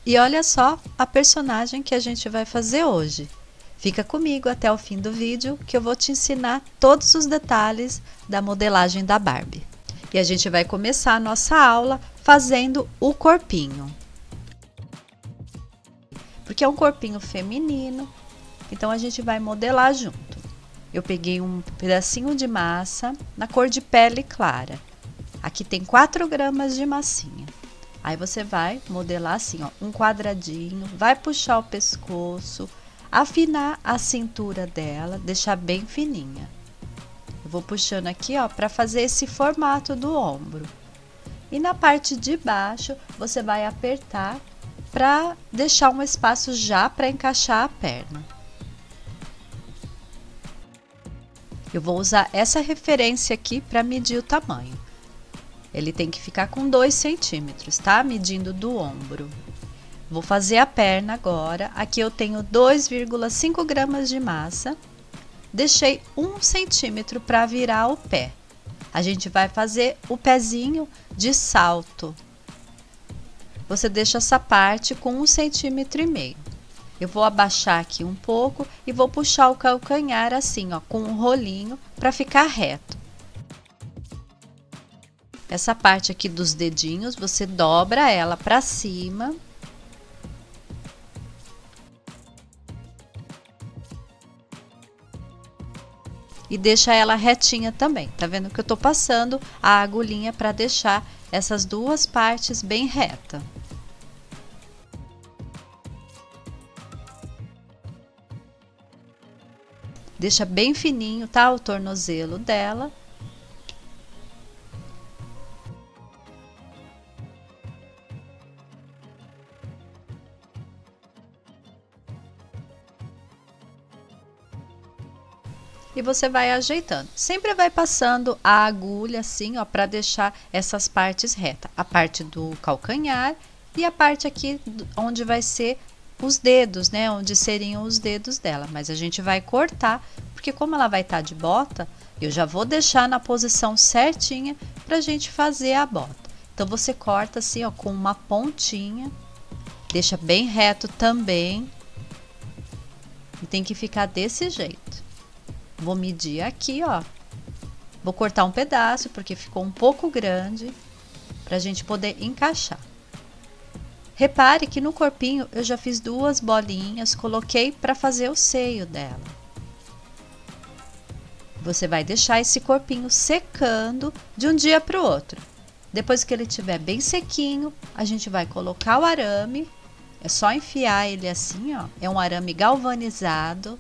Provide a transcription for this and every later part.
E olha só a personagem que a gente vai fazer hoje. Fica comigo até o fim do vídeo que eu vou te ensinar todos os detalhes da modelagem da Barbie. E a gente vai começar a nossa aula fazendo o corpinho. Porque é um corpinho feminino, então a gente vai modelar junto. Eu peguei um pedacinho de massa na cor de pele clara. Aqui tem 4 gramas de massinha. Aí você vai modelar assim, ó, um quadradinho, vai puxar o pescoço, afinar a cintura dela, deixar bem fininha. Eu vou puxando aqui, ó, para fazer esse formato do ombro. E na parte de baixo, você vai apertar para deixar um espaço já para encaixar a perna. Eu vou usar essa referência aqui para medir o tamanho. Ele tem que ficar com 2 centímetros, tá? Medindo do ombro. Vou fazer a perna agora. Aqui eu tenho 2,5 gramas de massa. Deixei 1 centímetro para virar o pé. A gente vai fazer o pezinho de salto. Você deixa essa parte com 1,5 centímetro. Eu vou abaixar aqui um pouco e vou puxar o calcanhar assim, ó, com um rolinho para ficar reto. Essa parte aqui dos dedinhos, você dobra ela para cima. E deixa ela retinha também. Tá vendo que eu tô passando a agulhinha para deixar essas duas partes bem reta. Deixa bem fininho, tá? O tornozelo dela. E você vai ajeitando. Sempre vai passando a agulha assim, ó, para deixar essas partes retas. A parte do calcanhar e a parte aqui onde vai ser os dedos, né? Onde seriam os dedos dela. Mas a gente vai cortar, porque como ela vai estar de bota, eu já vou deixar na posição certinha pra gente fazer a bota. Então você corta assim, ó, com uma pontinha. Deixa bem reto também. E tem que ficar desse jeito. Vou medir aqui, ó. Vou cortar um pedaço, porque ficou um pouco grande, pra gente poder encaixar. Repare que no corpinho eu já fiz 2 bolinhas, coloquei para fazer o seio dela. Você vai deixar esse corpinho secando de um dia para o outro. Depois que ele estiver bem sequinho, a gente vai colocar o arame. É só enfiar ele assim, ó. É um arame galvanizado.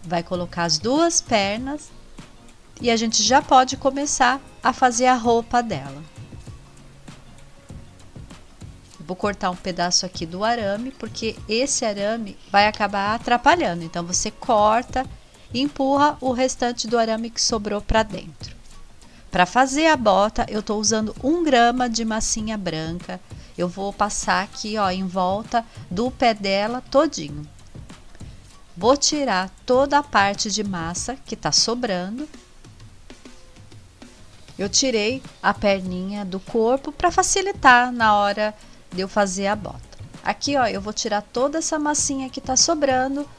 Vai colocar as 2 pernas e a gente já pode começar a fazer a roupa dela. Vou cortar um pedaço aqui do arame, porque esse arame vai acabar atrapalhando. Então, você corta e empurra o restante do arame que sobrou para dentro. Para fazer a bota, eu estou usando 1 grama de massinha branca. Eu vou passar aqui, ó, em volta do pé dela todinho. Vou tirar toda a parte de massa que tá sobrando. Eu tirei a perninha do corpo para facilitar na hora de eu fazer a bota. Aqui, ó, eu vou tirar toda essa massinha que tá sobrando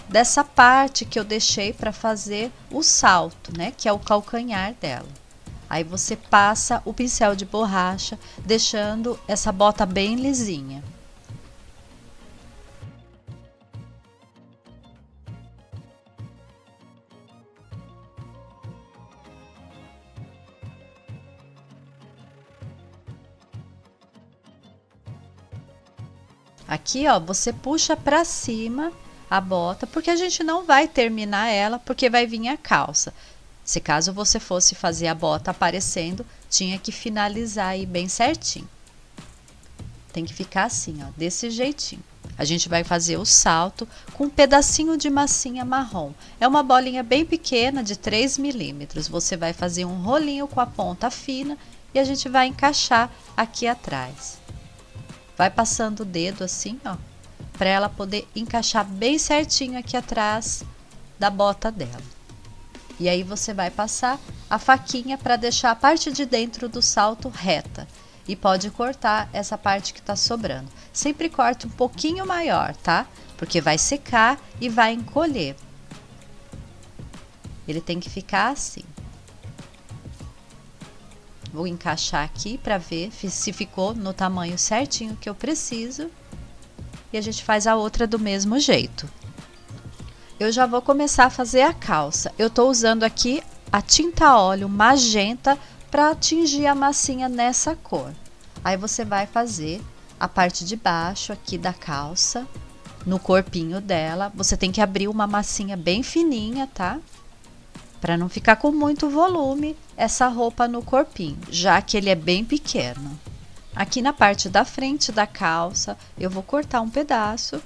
dessa parte que eu deixei para fazer o salto, né? Que é o calcanhar dela. Aí você passa o pincel de borracha, deixando essa bota bem lisinha. Aqui, ó, você puxa para cima a bota, porque a gente não vai terminar ela, porque vai vir a calça. Se caso você fosse fazer a bota aparecendo, tinha que finalizar aí bem certinho. Tem que ficar assim, ó, desse jeitinho. A gente vai fazer o salto com um pedacinho de massinha marrom. É uma bolinha bem pequena de 3 milímetros. Você vai fazer um rolinho com a ponta fina e a gente vai encaixar aqui atrás. Vai passando o dedo assim, ó, para ela poder encaixar bem certinho aqui atrás da bota dela. E aí você vai passar a faquinha para deixar a parte de dentro do salto reta. e pode cortar essa parte que está sobrando. Sempre corte um pouquinho maior, tá? Porque vai secar e vai encolher. Ele tem que ficar assim. Vou encaixar aqui para ver se ficou no tamanho certinho que eu preciso. E a gente faz a outra do mesmo jeito. Eu já vou começar a fazer a calça. Eu tô usando aqui a tinta óleo magenta para atingir a massinha nessa cor. Aí você vai fazer a parte de baixo aqui da calça, no corpinho dela. Você tem que abrir uma massinha bem fininha, tá? Para não ficar com muito volume essa roupa no corpinho, já que ele é bem pequeno. Aqui na parte da frente da calça, eu vou cortar um pedaço,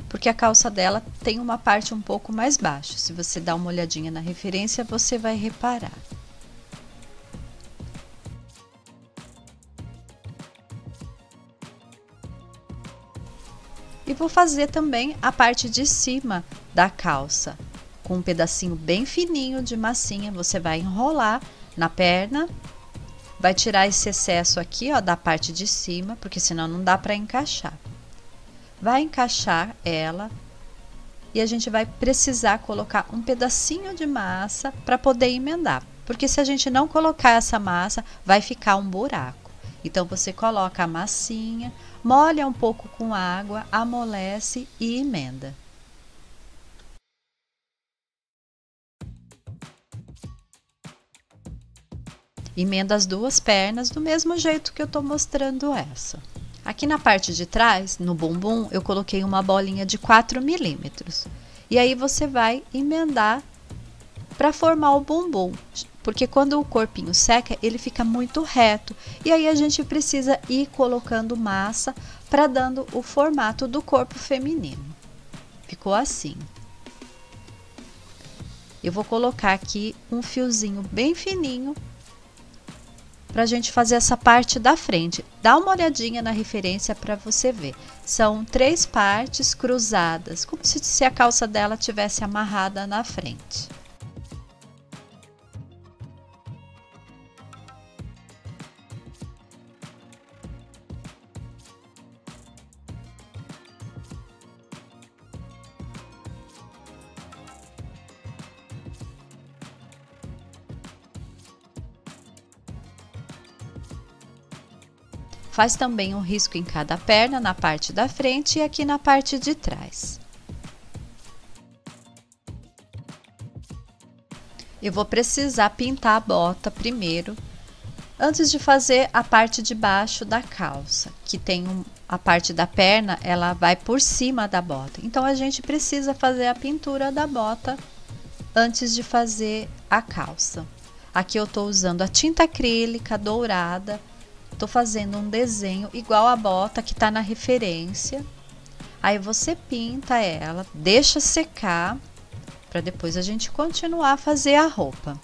porque a calça dela tem uma parte um pouco mais baixa. Se você dar uma olhadinha na referência, você vai reparar. E vou fazer também a parte de cima da calça. Com um pedacinho bem fininho de massinha, você vai enrolar na perna, vai tirar esse excesso aqui, ó, da parte de cima, porque senão não dá para encaixar. Vai encaixar ela e a gente vai precisar colocar um pedacinho de massa para poder emendar, porque se a gente não colocar essa massa, vai ficar um buraco. Então você coloca a massinha, molha um pouco com água, amolece e emenda. Emenda as duas pernas do mesmo jeito que eu tô mostrando essa. Aqui na parte de trás, no bumbum, eu coloquei uma bolinha de 4 milímetros. E aí você vai emendar para formar o bumbum, porque quando o corpinho seca, ele fica muito reto. E aí a gente precisa ir colocando massa para dando o formato do corpo feminino. Ficou assim. Eu vou colocar aqui um fiozinho bem fininho para a gente fazer essa parte da frente. Dá uma olhadinha na referência para você ver. São 3 partes cruzadas, como se a calça dela tivesse amarrada na frente. Faz também um risco em cada perna, na parte da frente e aqui na parte de trás. Eu vou precisar pintar a bota primeiro, antes de fazer a parte de baixo da calça, que tem a parte da perna, ela vai por cima da bota. Então a gente precisa fazer a pintura da bota antes de fazer a calça. Aqui eu tô usando a tinta acrílica dourada. Tô fazendo um desenho igual a bota que tá na referência. Aí você pinta ela, deixa secar, para depois a gente continuar a fazer a roupa.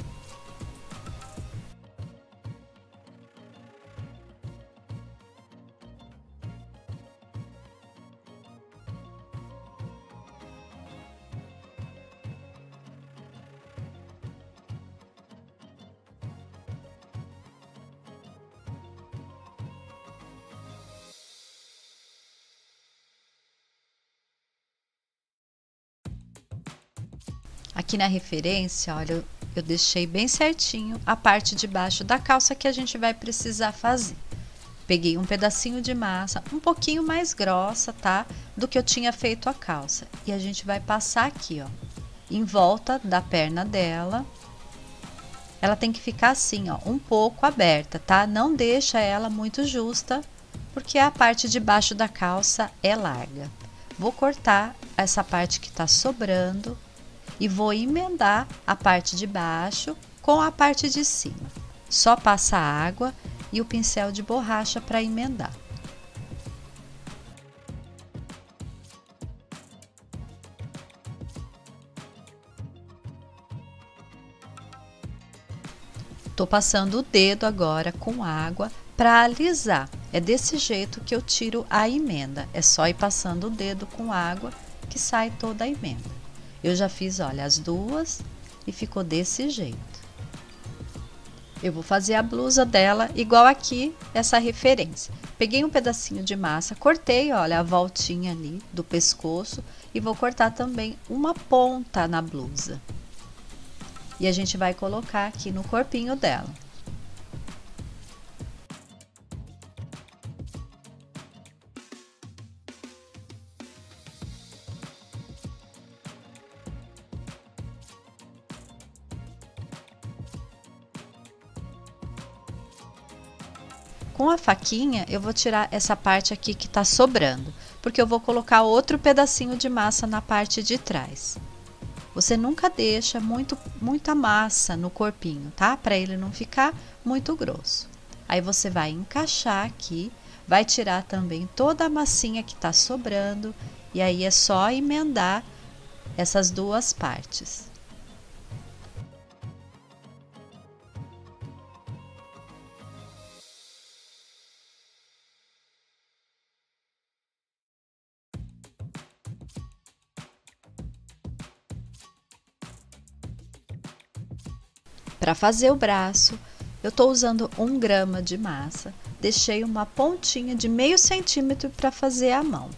Aqui na referência, olha, eu deixei bem certinho a parte de baixo da calça que a gente vai precisar fazer. Peguei um pedacinho de massa, um pouquinho mais grossa, tá? Do que eu tinha feito a calça. E a gente vai passar aqui, ó, em volta da perna dela. Ela tem que ficar assim, ó, um pouco aberta, tá? Não deixa ela muito justa, porque a parte de baixo da calça é larga. Vou cortar essa parte que tá sobrando e vou emendar a parte de baixo com a parte de cima. Só passa água e o pincel de borracha para emendar. Tô passando o dedo agora com água para alisar. É desse jeito que eu tiro a emenda. É só ir passando o dedo com água que sai toda a emenda. Eu já fiz, olha, as duas e ficou desse jeito. Eu vou fazer a blusa dela igual aqui, essa referência. Peguei um pedacinho de massa, cortei, olha, a voltinha ali do pescoço e vou cortar também uma ponta na blusa. E a gente vai colocar aqui no corpinho dela. Com a faquinha, eu vou tirar essa parte aqui que tá sobrando, porque eu vou colocar outro pedacinho de massa na parte de trás. Você nunca deixa muita massa no corpinho, tá? Para ele não ficar muito grosso. Aí você vai encaixar aqui, vai tirar também toda a massinha que tá sobrando, e aí é só emendar essas duas partes. Para fazer o braço, eu estou usando 1 grama de massa, deixei uma pontinha de meio centímetro para fazer a mão.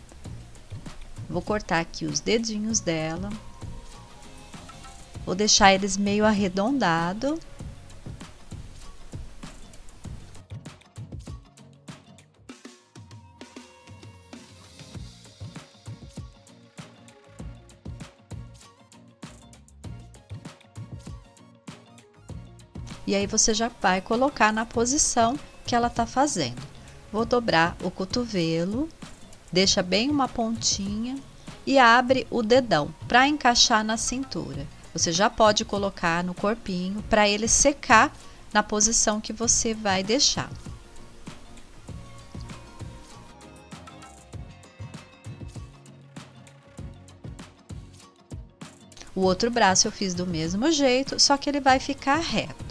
Vou cortar aqui os dedinhos dela, vou deixar eles meio arredondados. E aí você já vai colocar na posição que ela tá fazendo. Vou dobrar o cotovelo, deixa bem uma pontinha e abre o dedão para encaixar na cintura. Você já pode colocar no corpinho para ele secar na posição que você vai deixar. O outro braço eu fiz do mesmo jeito, só que ele vai ficar reto.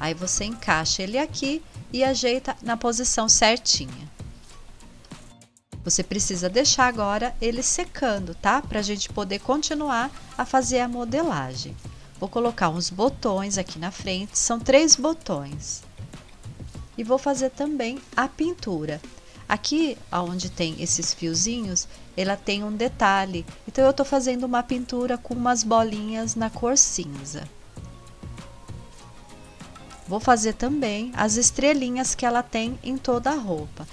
Aí você encaixa ele aqui e ajeita na posição certinha. Você precisa deixar agora ele secando, tá? Pra gente poder continuar a fazer a modelagem. Vou colocar uns botões aqui na frente, são 3 botões. E vou fazer também a pintura. Aqui, onde tem esses fiozinhos, ela tem um detalhe. Então, eu tô fazendo uma pintura com umas bolinhas na cor cinza. Vou fazer também as estrelinhas que ela tem em toda a roupa.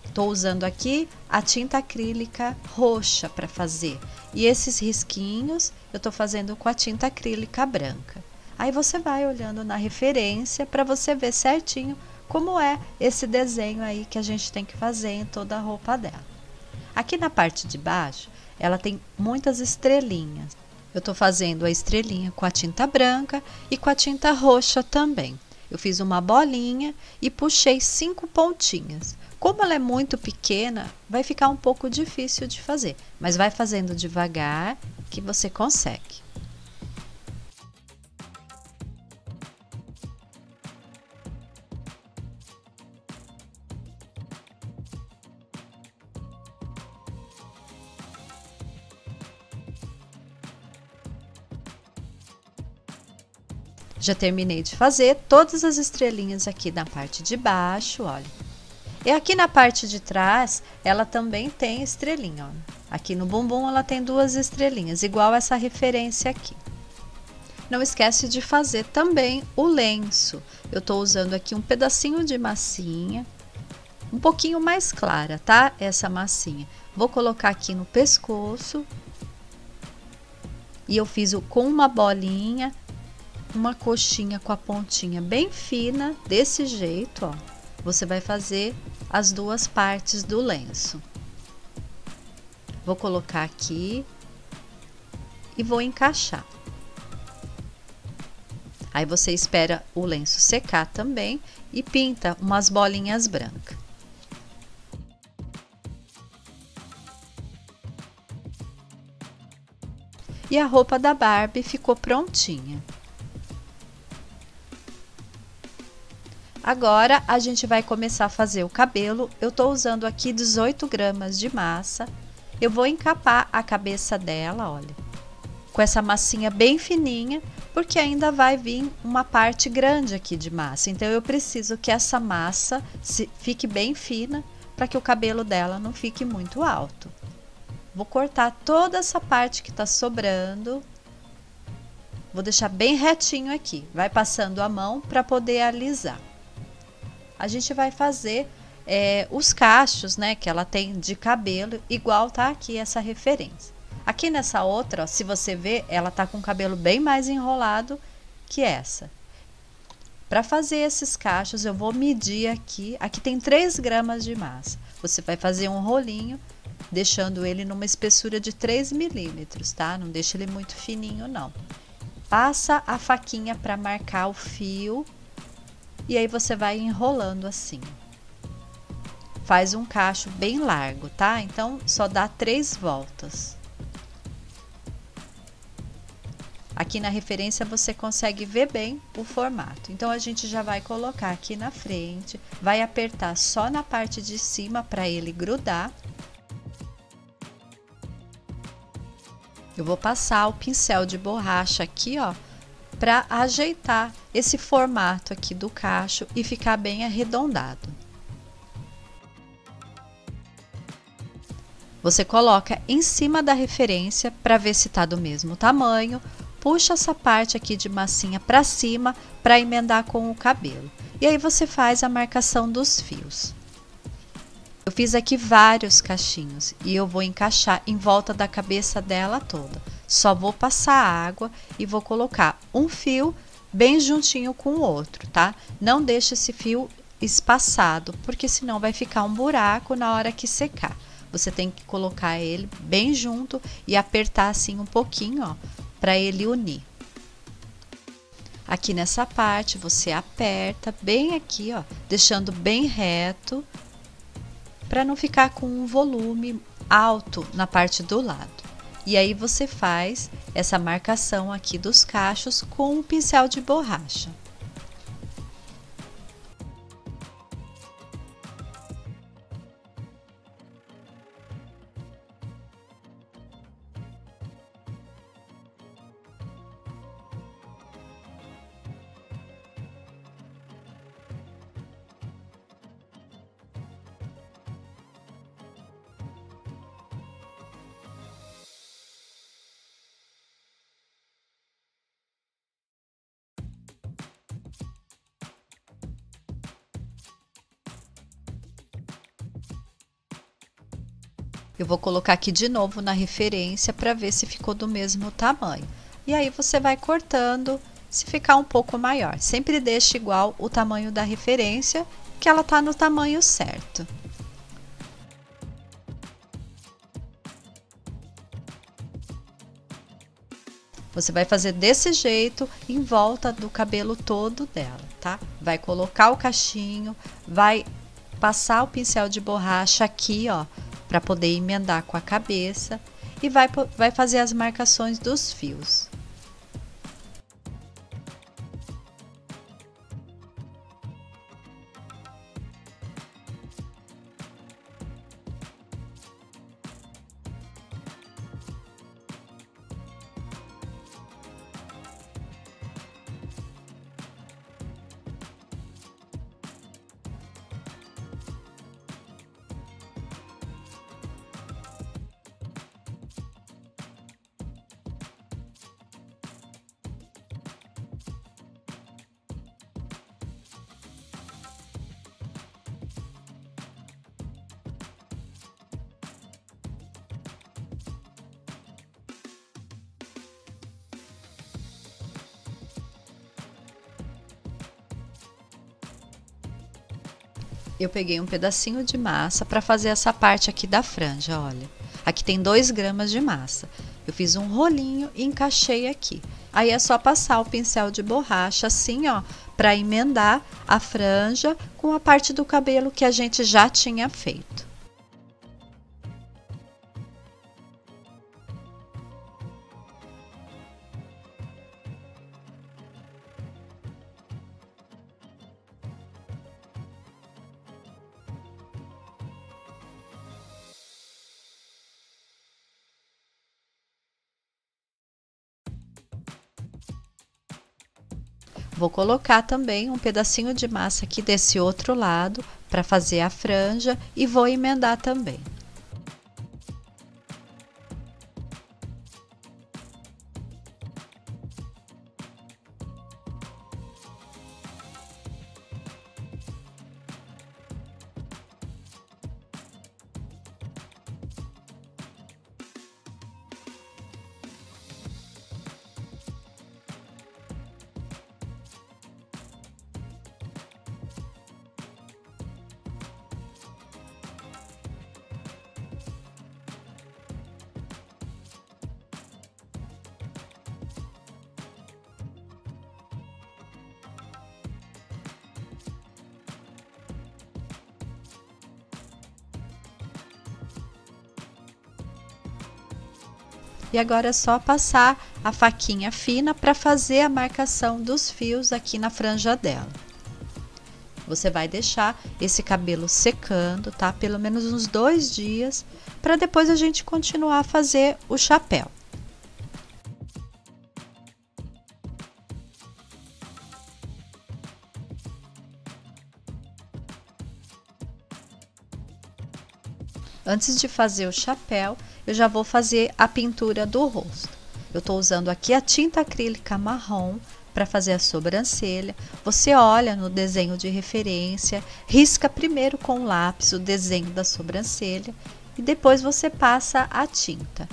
Estou usando aqui a tinta acrílica roxa para fazer. E esses risquinhos eu estou fazendo com a tinta acrílica branca. Aí você vai olhando na referência para você ver certinho como é esse desenho aí que a gente tem que fazer em toda a roupa dela. Aqui na parte de baixo, ela tem muitas estrelinhas. Eu estou fazendo a estrelinha com a tinta branca e com a tinta roxa também. Eu fiz uma bolinha e puxei 5 pontinhas. Como ela é muito pequena, vai ficar um pouco difícil de fazer, mas vai fazendo devagar que você consegue. Já terminei de fazer todas as estrelinhas aqui na parte de baixo, olha. E aqui na parte de trás, ela também tem estrelinha, ó. Aqui no bumbum ela tem 2 estrelinhas, igual essa referência aqui. Não esquece de fazer também o lenço. Eu tô usando aqui um pedacinho de massinha, um pouquinho mais clara, tá? Essa massinha. Vou colocar aqui no pescoço. E eu fiz com uma bolinha, uma coxinha com a pontinha bem fina, desse jeito, ó. Você vai fazer as 2 partes do lenço. Vou colocar aqui e vou encaixar. Aí você espera o lenço secar também e pinta umas bolinhas brancas. E a roupa da Barbie ficou prontinha. Agora, a gente vai começar a fazer o cabelo. Eu tô usando aqui 18 gramas de massa. Eu vou encapar a cabeça dela, olha. com essa massinha bem fininha, porque ainda vai vir uma parte grande aqui de massa. Então eu preciso que essa massa fique bem fina para que o cabelo dela não fique muito alto. Vou cortar toda essa parte que está sobrando. Vou deixar bem retinho aqui. Vai passando a mão para poder alisar. A gente vai fazer os cachos, né, que ela tem de cabelo, igual tá aqui essa referência. Aqui nessa outra, ó, se você ver, ela tá com o cabelo bem mais enrolado que essa. Para fazer esses cachos, eu vou medir aqui. Aqui tem 3 gramas de massa. Você vai fazer um rolinho, deixando ele numa espessura de 3 milímetros, tá? Não deixa ele muito fininho, não. Passa a faquinha para marcar o fio e aí você vai enrolando assim. Faz um cacho bem largo, tá? Então, só dá 3 voltas. Aqui na referência você consegue ver bem o formato. Então, a gente já vai colocar aqui na frente, vai apertar só na parte de cima para ele grudar. Eu vou passar o pincel de borracha aqui, ó, para ajeitar esse formato aqui do cacho e ficar bem arredondado. Você coloca em cima da referência para ver se tá do mesmo tamanho. Puxa essa parte aqui de massinha para cima para emendar com o cabelo. E aí você faz a marcação dos fios. Eu fiz aqui vários cachinhos e eu vou encaixar em volta da cabeça dela toda. Só vou passar água e vou colocar um fio bem juntinho com o outro, tá? Não deixe esse fio espaçado, porque senão vai ficar um buraco na hora que secar. Você tem que colocar ele bem junto e apertar assim um pouquinho, ó, para ele unir. Aqui nessa parte você aperta bem aqui, ó, deixando bem reto, para não ficar com um volume alto na parte do lado. E aí você faz essa marcação aqui dos cachos com o pincel de borracha. Eu vou colocar aqui de novo na referência para ver se ficou do mesmo tamanho. E aí você vai cortando, se ficar um pouco maior. Sempre deixe igual o tamanho da referência, que ela tá no tamanho certo. Você vai fazer desse jeito em volta do cabelo todo dela, tá? Vai colocar o cachinho, vai passar o pincel de borracha aqui, ó, para poder emendar com a cabeça e vai fazer as marcações dos fios. Eu peguei um pedacinho de massa para fazer essa parte aqui da franja, olha. Aqui tem 2 gramas de massa. Eu fiz um rolinho e encaixei aqui. Aí é só passar o pincel de borracha assim, ó, para emendar a franja com a parte do cabelo que a gente já tinha feito. Vou colocar também um pedacinho de massa aqui desse outro lado para fazer a franja e vou emendar também. E agora é só passar a faquinha fina para fazer a marcação dos fios aqui na franja dela. Você vai deixar esse cabelo secando, tá? Pelo menos uns 2 dias, para depois a gente continuar a fazer o chapéu. Antes de fazer o chapéu, eu já vou fazer a pintura do rosto. Eu estou usando aqui a tinta acrílica marrom para fazer a sobrancelha. Você olha no desenho de referência, risca primeiro com o lápis o desenho da sobrancelha e depois você passa a tinta.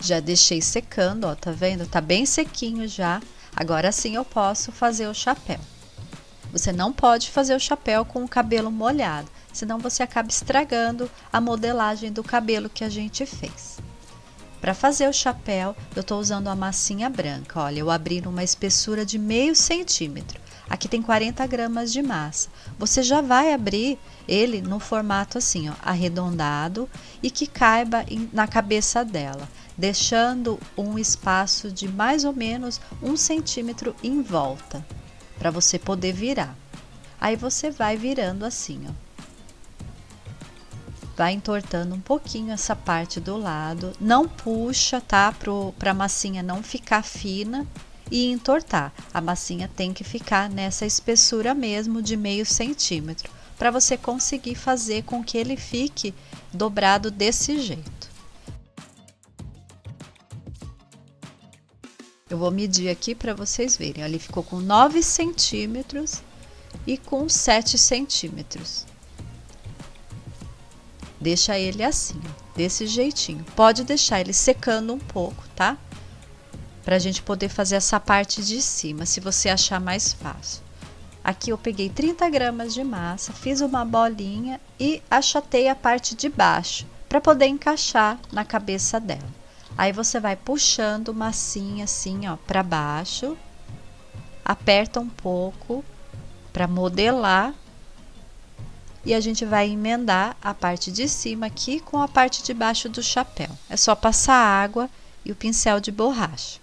Já deixei secando, ó, tá vendo? Tá bem sequinho já. Agora sim eu posso fazer o chapéu. Você não pode fazer o chapéu com o cabelo molhado, senão você acaba estragando a modelagem do cabelo que a gente fez. Para fazer o chapéu, eu tô usando a massinha branca. Olha, eu abri numa espessura de meio centímetro. Aqui tem 40 gramas de massa. Você já vai abrir ele no formato assim, ó, arredondado e que caiba na cabeça dela, deixando um espaço de mais ou menos 1 centímetro em volta, para você poder virar. Aí você vai virando assim, ó. Vai entortando um pouquinho essa parte do lado, não puxa, tá? Para a massinha não ficar fina e entortar. A massinha tem que ficar nessa espessura mesmo de meio centímetro, para você conseguir fazer com que ele fique dobrado desse jeito. Eu vou medir aqui para vocês verem. Ele ficou com 9 centímetros e com 7 centímetros. Deixa ele assim, ó, desse jeitinho. Pode deixar ele secando um pouco, tá? Pra gente poder fazer essa parte de cima, se você achar mais fácil. Aqui eu peguei 30 gramas de massa, fiz uma bolinha e achatei a parte de baixo, para poder encaixar na cabeça dela. Aí você vai puxando massinha assim, ó, para baixo, aperta um pouco para modelar e a gente vai emendar a parte de cima aqui com a parte de baixo do chapéu. É só passar água e o pincel de borracha.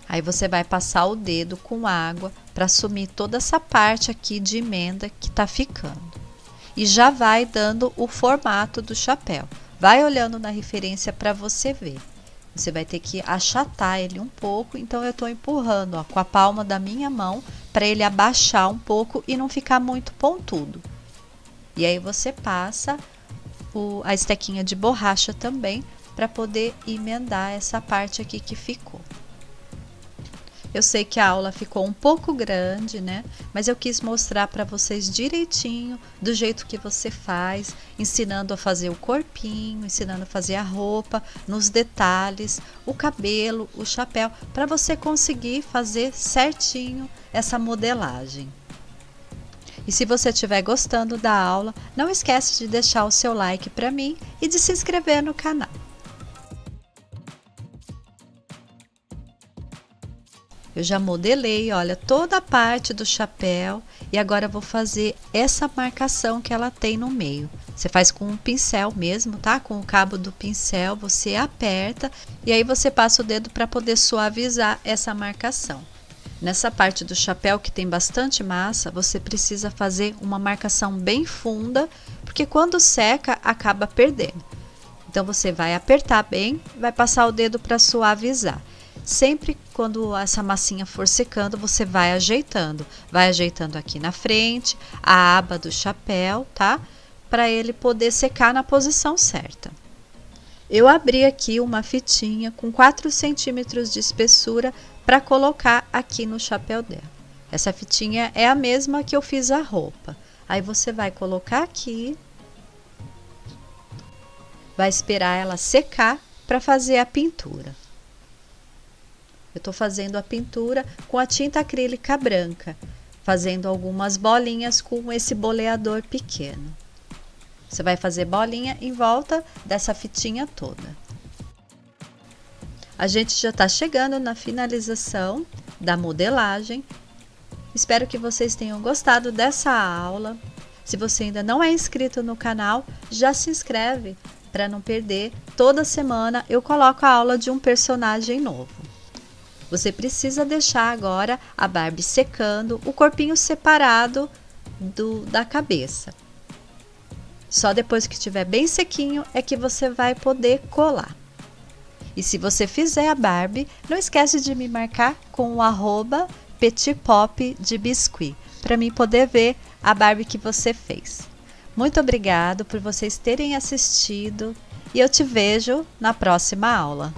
Aí você vai passar o dedo com água para sumir toda essa parte aqui de emenda que tá ficando. E já vai dando o formato do chapéu. Vai olhando na referência para você ver. Você vai ter que achatar ele um pouco, então eu tô empurrando, ó, com a palma da minha mão para ele abaixar um pouco e não ficar muito pontudo. E aí você passa a estequinha de borracha também para poder emendar essa parte aqui que ficou. Eu sei que a aula ficou um pouco grande, né? Mas eu quis mostrar para vocês direitinho, do jeito que você faz, ensinando a fazer o corpinho, ensinando a fazer a roupa, nos detalhes, o cabelo, o chapéu, para você conseguir fazer certinho essa modelagem. E se você estiver gostando da aula, não esquece de deixar o seu like para mim e de se inscrever no canal. Eu já modelei, olha, toda a parte do chapéu e agora eu vou fazer essa marcação que ela tem no meio. Você faz com um pincel mesmo, tá? Com o cabo do pincel, você aperta e aí você passa o dedo para poder suavizar essa marcação. Nessa parte do chapéu que tem bastante massa, você precisa fazer uma marcação bem funda, porque quando seca acaba perdendo. Então você vai apertar bem, vai passar o dedo para suavizar. Sempre quando essa massinha for secando, você vai ajeitando aqui na frente, a aba do chapéu, tá? Para ele poder secar na posição certa. Eu abri aqui uma fitinha com 4 centímetros de espessura para colocar aqui no chapéu dela. Essa fitinha é a mesma que eu fiz a roupa. Aí você vai colocar aqui, vai esperar ela secar para fazer a pintura. Eu estou fazendo a pintura com a tinta acrílica branca, fazendo algumas bolinhas com esse boleador pequeno. Você vai fazer bolinha em volta dessa fitinha toda. A gente já está chegando na finalização da modelagem. Espero que vocês tenham gostado dessa aula. Se você ainda não é inscrito no canal, já se inscreve para não perder. Toda semana eu coloco a aula de um personagem novo. Você precisa deixar agora a Barbie secando, o corpinho separado da cabeça. Só depois que estiver bem sequinho é que você vai poder colar. E se você fizer a Barbie, não esquece de me marcar com o @petitpopdebiscuit, para mim poder ver a Barbie que você fez. Muito obrigado por vocês terem assistido e eu te vejo na próxima aula.